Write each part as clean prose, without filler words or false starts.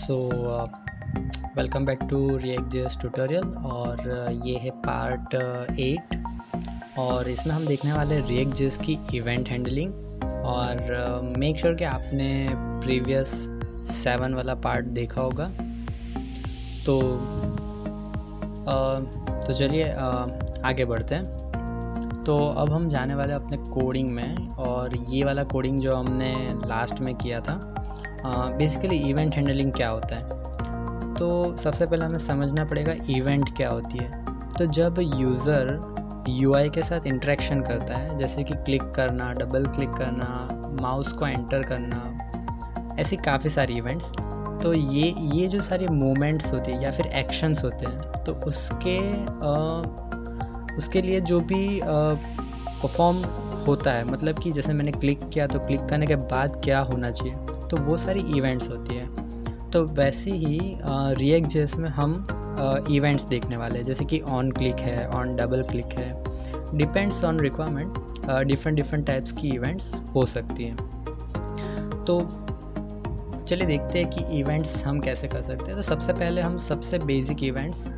So welcome back to React.js tutorial और ये है पार्ट 8 और इसमें हम देखने वाले हैं React.js की इवेंट हैंडलिंग। और मेक श्योर कि आपने प्रीवियस 7 वाला पार्ट देखा होगा। तो चलिए आगे बढ़ते हैं। तो अब हम जाने वाले अपने कोडिंग में, और ये वाला कोडिंग जो हमने लास्ट में किया था, बेसिकली इवेंट हैंडलिंग क्या होता है। तो सबसे पहले हमें समझना पड़ेगा इवेंट क्या होती है। तो जब यूज़र UI के साथ इंटरेक्शन करता है, जैसे कि क्लिक करना, डबल क्लिक करना, माउस को एंटर करना, ऐसी काफ़ी सारी इवेंट्स। तो ये जो सारी मूवमेंट्स होती है या फिर एक्शंस होते हैं, तो उसके लिए जो भी परफॉर्म होता है, मतलब कि जैसे मैंने क्लिक किया तो क्लिक करने के बाद क्या होना चाहिए, तो वो सारी इवेंट्स होती है। तो वैसे ही React.js में हम इवेंट्स देखने वाले हैं, जैसे कि ऑन क्लिक है, ऑन डबल क्लिक है, depends on requirement. Different types की इवेंट्स हो सकती हैं। तो चलिए देखते हैं कि इवेंट्स हम कैसे कर सकते हैं। तो सबसे पहले हम सबसे बेसिक इवेंट्स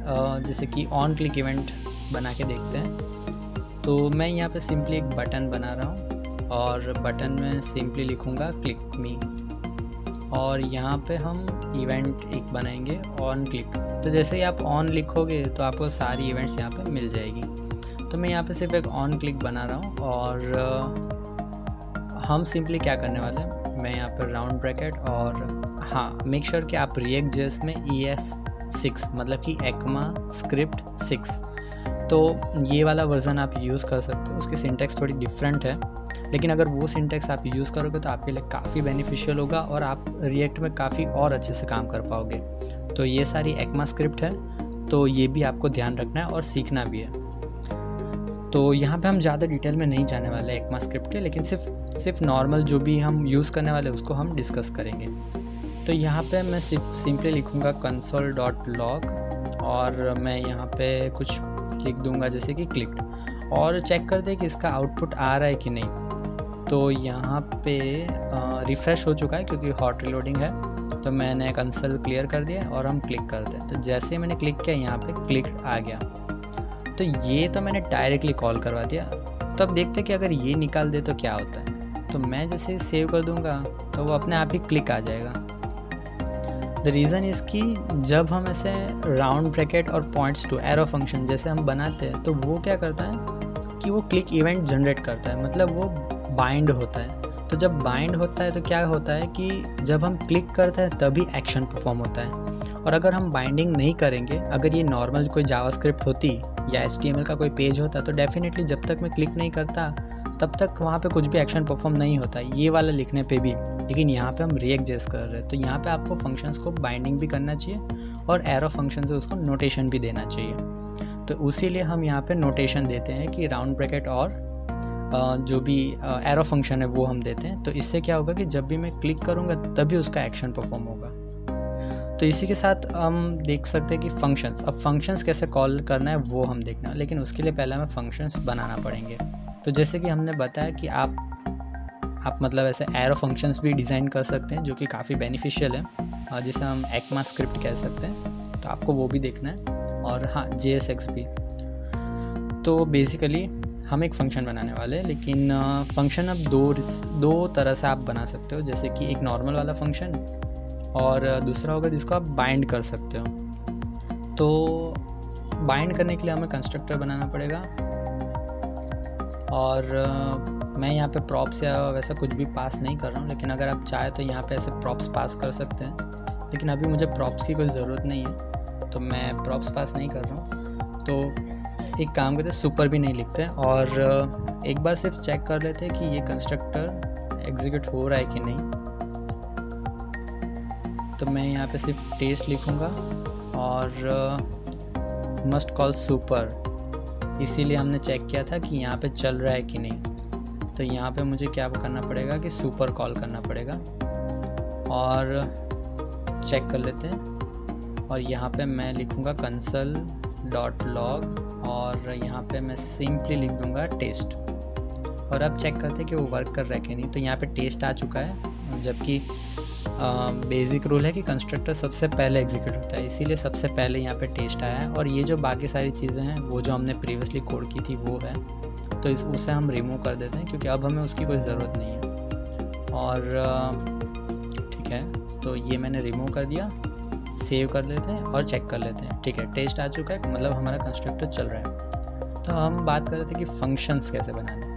जैसे कि ऑन क्लिक इवेंट बना के देखते हैं। तो मैं यहाँ पे सिंपली एक बटन बना रहा हूँ और बटन में सिंपली लिखूँगा क्लिक मी, और यहाँ पे हम इवेंट एक बनाएंगे ऑन क्लिक। तो जैसे ही आप ऑन लिखोगे तो आपको सारी इवेंट्स यहाँ पे मिल जाएगी। तो मैं यहाँ पे सिर्फ एक ऑन क्लिक बना रहा हूँ, और हम सिंपली क्या करने वाले हैं, मैं यहाँ पर राउंड ब्रैकेट, और हाँ, मेक श्योर कि आप React.js में ES6 मतलब कि ECMAScript 6, तो ये वाला वर्ज़न आप यूज़ कर सकते हो। उसकी सिंटैक्स थोड़ी डिफरेंट है, लेकिन अगर वो सिंटैक्स आप यूज़ करोगे तो आपके लिए काफ़ी बेनिफिशियल होगा और आप React में काफ़ी और अच्छे से काम कर पाओगे। तो ये सारी ECMAScript है, तो ये भी आपको ध्यान रखना है और सीखना भी है। तो यहाँ पे हम ज़्यादा डिटेल में नहीं जाने वाले ECMAScript के, लेकिन सिर्फ नॉर्मल जो भी हम यूज़ करने वाले उसको हम डिस्कस करेंगे। तो यहाँ पे मैं सिंपली लिखूँगा console.log, और मैं यहाँ पे कुछ लिख दूँगा जैसे कि क्लिक्ड, और चेक कर दे कि इसका आउटपुट आ रहा है कि नहीं। तो यहाँ पे रिफ़्रेश हो चुका है क्योंकि हॉट रीलोडिंग है। तो मैंने कंसोल क्लियर कर दिया और हम क्लिक करते हैं। तो जैसे ही मैंने क्लिक किया यहाँ पे क्लिक्ड आ गया। तो ये तो मैंने डायरेक्टली कॉल करवा दिया। तो अब देखते हैं कि अगर ये निकाल दे तो क्या होता है। तो मैं जैसे सेव कर दूँगा तो वो अपने आप ही क्लिक आ जाएगा। द रीज़न इज़ कि जब हम ऐसे राउंड ब्रैकेट और पॉइंट्स टू एरो फंक्शन जैसे हम बनाते हैं, तो वो क्या करता है कि वो क्लिक इवेंट जनरेट करता है, मतलब वो बाइंड होता है। तो जब बाइंड होता है तो क्या होता है कि जब हम क्लिक करते हैं तभी एक्शन परफॉर्म होता है। और अगर हम बाइंडिंग नहीं करेंगे, अगर ये नॉर्मल कोई जावास्क्रिप्ट होती या HTML का कोई पेज होता, तो डेफिनेटली जब तक मैं क्लिक नहीं करता तब तक वहाँ पे कुछ भी एक्शन परफॉर्म नहीं होता, ये वाला लिखने पे भी। लेकिन यहाँ पे हम React.js कर रहे हैं, तो यहाँ पे आपको फंक्शंस को बाइंडिंग भी करना चाहिए और एरो फंक्शन से उसको नोटेशन भी देना चाहिए। तो उसीलिए हम यहाँ पे नोटेशन देते हैं कि राउंड ब्रैकेट और जो भी एरो फंक्शन है वो हम देते हैं। तो इससे क्या होगा कि जब भी मैं क्लिक करूँगा तभी उसका एक्शन परफॉर्म होगा। तो इसी के साथ हम देख सकते हैं कि फंक्शंस, अब फंक्शंस कैसे कॉल करना है वो हम देखना है, लेकिन उसके लिए पहले हमें फंक्शंस बनाना पड़ेंगे। तो जैसे कि हमने बताया कि आप मतलब ऐसे एरो फंक्शंस भी डिज़ाइन कर सकते हैं, जो कि काफ़ी बेनिफिशियल है, जिसे हम ECMAScript कह सकते हैं। तो आपको वो भी देखना है, और हाँ, JSX भी। तो बेसिकली हम एक फ़ंक्शन बनाने वाले हैं, लेकिन फ़ंक्शन अब दो तरह से आप बना सकते हो, जैसे कि एक नॉर्मल वाला फ़ंक्शन और दूसरा होगा जिसको आप बाइंड कर सकते हो। तो बाइंड करने के लिए हमें कंस्ट्रक्टर बनाना पड़ेगा, और मैं यहाँ पे प्रॉप्स या वैसा कुछ भी पास नहीं कर रहा हूँ, लेकिन अगर आप चाहे तो यहाँ पे ऐसे प्रॉप्स पास कर सकते हैं। लेकिन अभी मुझे प्रॉप्स की कोई ज़रूरत नहीं है, तो मैं प्रॉप्स पास नहीं कर रहा हूँ। तो एक काम करते हैं, सुपर भी नहीं लिखते हैं, और एक बार सिर्फ चेक कर लेते हैं कि ये कंस्ट्रक्टर एग्जीक्यूट हो रहा है कि नहीं। तो मैं यहाँ पे सिर्फ टेस्ट लिखूँगा और मस्ट कॉल सुपर, इसीलिए हमने चेक किया था कि यहाँ पे चल रहा है कि नहीं। तो यहाँ पे मुझे क्या करना पड़ेगा कि सुपर कॉल करना पड़ेगा, और चेक कर लेते हैं। और यहाँ पे मैं लिखूँगा console.log, और यहाँ पे मैं सिंपली लिख दूँगा टेस्ट। और अब चेक करते हैं कि वो वर्क कर रहा है कि नहीं। तो यहाँ पे टेस्ट आ चुका है, जबकि बेसिक रूल है कि कंस्ट्रक्टर सबसे पहले एग्जीक्यूट होता है, इसीलिए सबसे पहले यहाँ पे टेस्ट आया है। और ये जो बाकी सारी चीज़ें हैं वो जो हमने प्रीवियसली कोड की थी वो है, तो उसे हम रिमूव कर देते हैं क्योंकि अब हमें उसकी कोई ज़रूरत नहीं है। और ठीक है, तो ये मैंने रिमूव कर दिया, सेव कर लेते हैं और चेक कर लेते हैं। ठीक है, टेस्ट आ चुका है, मतलब हमारा कंस्ट्रक्टर चल रहा है। तो हम बात कर रहे थे कि फंक्शंस कैसे बनाने।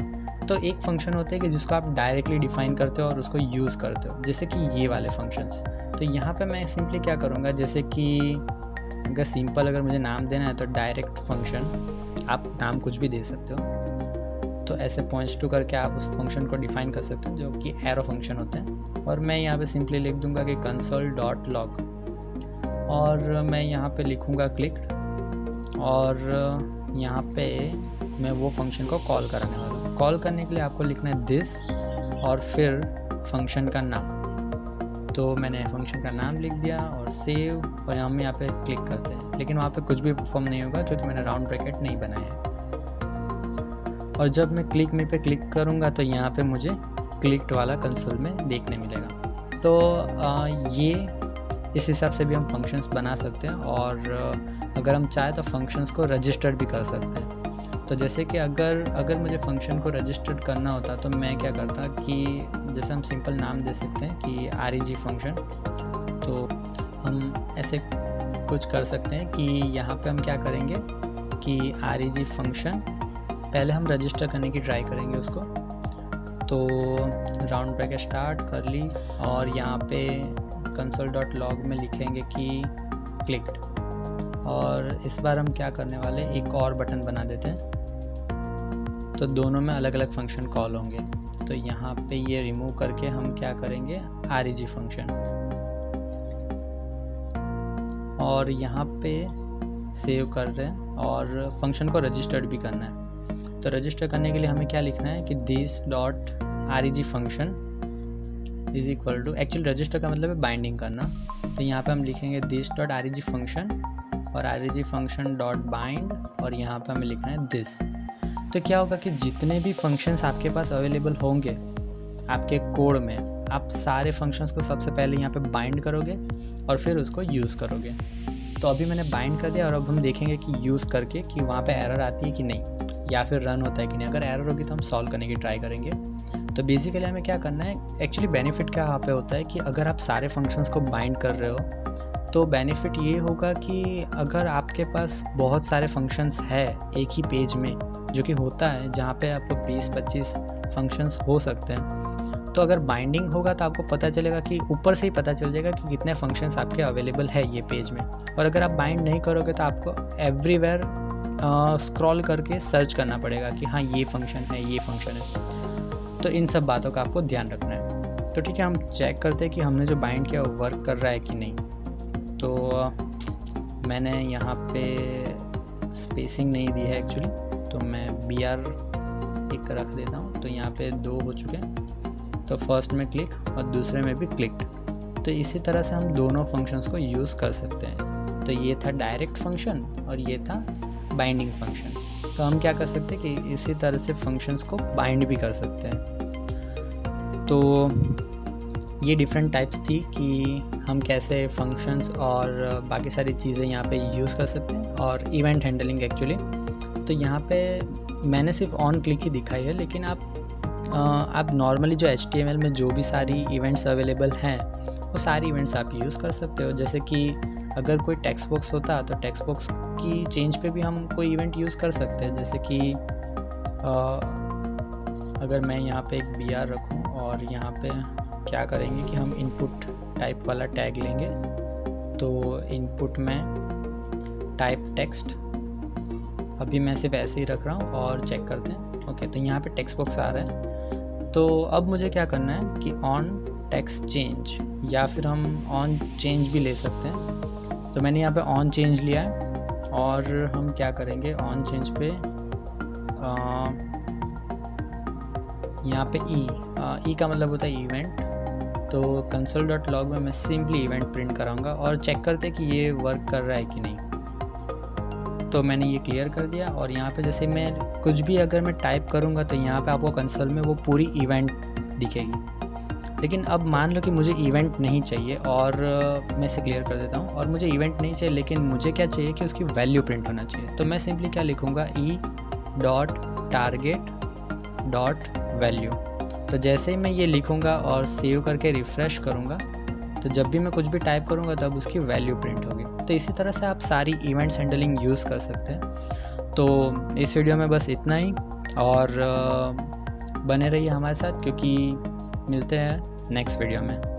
तो एक फंक्शन होते हैं कि जिसको आप डायरेक्टली डिफाइन करते हो और उसको यूज़ करते हो, जैसे कि ये वाले फंक्शंस। तो यहाँ पे मैं सिंपली क्या करूँगा, जैसे कि अगर मुझे नाम देना है तो डायरेक्ट फंक्शन, आप नाम कुछ भी दे सकते हो। तो ऐसे पॉइंट्स टू करके आप उस फंक्शन को डिफाइन कर सकते हो, जो कि एरो फंक्शन होते हैं। और मैं यहाँ पे सिंपली लिख दूँगा कि console.log, और मैं यहाँ पे लिखूँगा क्लिक, और यहाँ पे मैं वो फंक्शन को कॉल कराने वाला हूँ। कॉल करने के लिए आपको लिखना है दिस और फिर फंक्शन का नाम। तो मैंने फंक्शन का नाम लिख दिया और सेव, और हम यहाँ पे क्लिक करते हैं, लेकिन वहाँ पे कुछ भी परफॉर्म नहीं होगा क्योंकि मैंने राउंड ब्रैकेट नहीं बनाया है। और जब मैं क्लिक में पे क्लिक करूँगा तो यहाँ पे मुझे क्लिक्ड वाला कंसोल में देखने मिलेगा। तो ये इस हिसाब से भी हम फंक्शंस बना सकते हैं, और अगर हम चाहें तो फंक्शंस को रजिस्टर्ड भी कर सकते हैं। तो जैसे कि अगर मुझे फंक्शन को रजिस्टर्ड करना होता तो मैं क्या करता कि जैसे हम सिंपल नाम दे सकते हैं कि REG फंक्शन। तो हम ऐसे कुछ कर सकते हैं कि यहाँ पे हम क्या करेंगे कि REG फंक्शन पहले हम रजिस्टर करने की ट्राई करेंगे उसको। तो राउंड ब्रैकेट स्टार्ट कर ली, और यहाँ पे console.log में लिखेंगे कि क्लिक्ड। और इस बार हम क्या करने वाले, एक और बटन बना देते हैं, तो दोनों में अलग अलग फंक्शन कॉल होंगे। तो यहाँ पे ये रिमूव करके हम क्या करेंगे REG फंक्शन, और यहाँ पे सेव कर रहे हैं और फंक्शन को रजिस्टर्ड भी करना है। तो रजिस्टर करने के लिए हमें क्या लिखना है कि this.reg function is equal to, actually register का मतलब है बाइंडिंग करना। तो यहाँ पे हम लिखेंगे this.reg फंक्शन और reg फंक्शन डॉट बाइंड, और यहाँ पे हमें लिखना है दिस। तो क्या होगा कि जितने भी फंक्शंस आपके पास अवेलेबल होंगे आपके कोड में, आप सारे फंक्शंस को सबसे पहले यहाँ पे बाइंड करोगे और फिर उसको यूज़ करोगे। तो अभी मैंने बाइंड कर दिया, और अब हम देखेंगे कि यूज़ करके कि वहाँ पे एरर आती है कि नहीं, या फिर रन होता है कि नहीं। अगर एरर होगी तो हम सॉल्व करने की ट्राई करेंगे। तो बेसिकली हमें क्या करना है, एक्चुअली बेनिफिट क्या यहाँ पे होता है कि अगर आप सारे फंक्शंस को बाइंड कर रहे हो तो बेनिफिट ये होगा कि अगर आपके पास बहुत सारे फंक्शंस है एक ही पेज में, जो कि होता है जहाँ पे आपको 20-25 फंक्शंस हो सकते हैं, तो अगर बाइंडिंग होगा तो आपको पता चलेगा कि ऊपर से ही पता चल जाएगा कि कितने फंक्शंस आपके अवेलेबल है ये पेज में। और अगर आप बाइंड नहीं करोगे तो आपको एवरीवेयर स्क्रॉल करके सर्च करना पड़ेगा कि हाँ ये फंक्शन है, ये फंक्शन है। तो इन सब बातों का आपको ध्यान रखना है। तो ठीक है, हम चेक करते हैं कि हमने जो बाइंड किया वो वर्क कर रहा है कि नहीं। तो मैंने यहाँ पे स्पेसिंग नहीं दी है एक्चुअली, तो मैं BR एक रख देता हूँ। तो यहाँ पे 2 हो चुके हैं, तो फर्स्ट में क्लिक और दूसरे में भी क्लिक्ड। तो इसी तरह से हम दोनों फंक्शंस को यूज़ कर सकते हैं। तो ये था डायरेक्ट फंक्शन और ये था बाइंडिंग फंक्शन। तो हम क्या कर सकते हैं कि इसी तरह से फंक्शंस को बाइंड भी कर सकते हैं। तो ये डिफरेंट टाइप्स थी कि हम कैसे फंक्शंस और बाकी सारी चीज़ें यहाँ पे यूज़ कर सकते हैं, और इवेंट हैंडलिंग एक्चुअली। तो यहाँ पे मैंने सिर्फ ऑन क्लिक ही दिखाई है, लेकिन आप नॉर्मली जो HTML में जो भी सारी इवेंट्स अवेलेबल हैं वो सारी इवेंट्स आप यूज़ कर सकते हो। जैसे कि अगर कोई टेक्स्ट बॉक्स होता तो टेक्स्ट बॉक्स की चेंज पे भी हम कोई इवेंट यूज़ कर सकते हैं। जैसे कि अगर मैं यहाँ पे एक BR रखूँ और यहाँ पे क्या करेंगे कि हम इनपुट टाइप वाला टैग लेंगे। तो इनपुट में टाइप टेक्स्ट, अभी मैं सिर्फ ऐसे ही रख रहा हूँ और चेक करते हैं। ओके, तो यहाँ पे टेक्स्ट बॉक्स आ रहा है। तो अब मुझे क्या करना है कि ऑन टेक्स्ट चेंज, या फिर हम ऑन चेंज भी ले सकते हैं। तो मैंने यहाँ पे ऑन चेंज लिया है, और हम क्या करेंगे ऑन चेंज पे यहाँ पे ई का मतलब होता है इवेंट। तो console.log में मैं सिंपली इवेंट प्रिंट कराऊंगा और चेक करते कि ये वर्क कर रहा है कि नहीं। तो मैंने ये क्लियर कर दिया, और यहाँ पे जैसे मैं कुछ भी अगर मैं टाइप करूँगा तो यहाँ पे आपको कंसोल में वो पूरी इवेंट दिखेगी। लेकिन अब मान लो कि मुझे इवेंट नहीं चाहिए, और मैं इसे क्लियर कर देता हूँ, और मुझे इवेंट नहीं चाहिए, लेकिन मुझे क्या चाहिए कि उसकी वैल्यू प्रिंट होना चाहिए। तो मैं सिंपली क्या लिखूँगा, e.target.value। तो जैसे ही मैं ये लिखूँगा और सेव करके रिफ़्रेश करूँगा, तो जब भी मैं कुछ भी टाइप करूँगा तब उसकी वैल्यू प्रिंट होगी। तो इसी तरह से आप सारी इवेंट्स हैंडलिंग यूज़ कर सकते हैं। तो इस वीडियो में बस इतना ही, और बने रहिए हमारे साथ, क्योंकि मिलते हैं नेक्स्ट वीडियो में।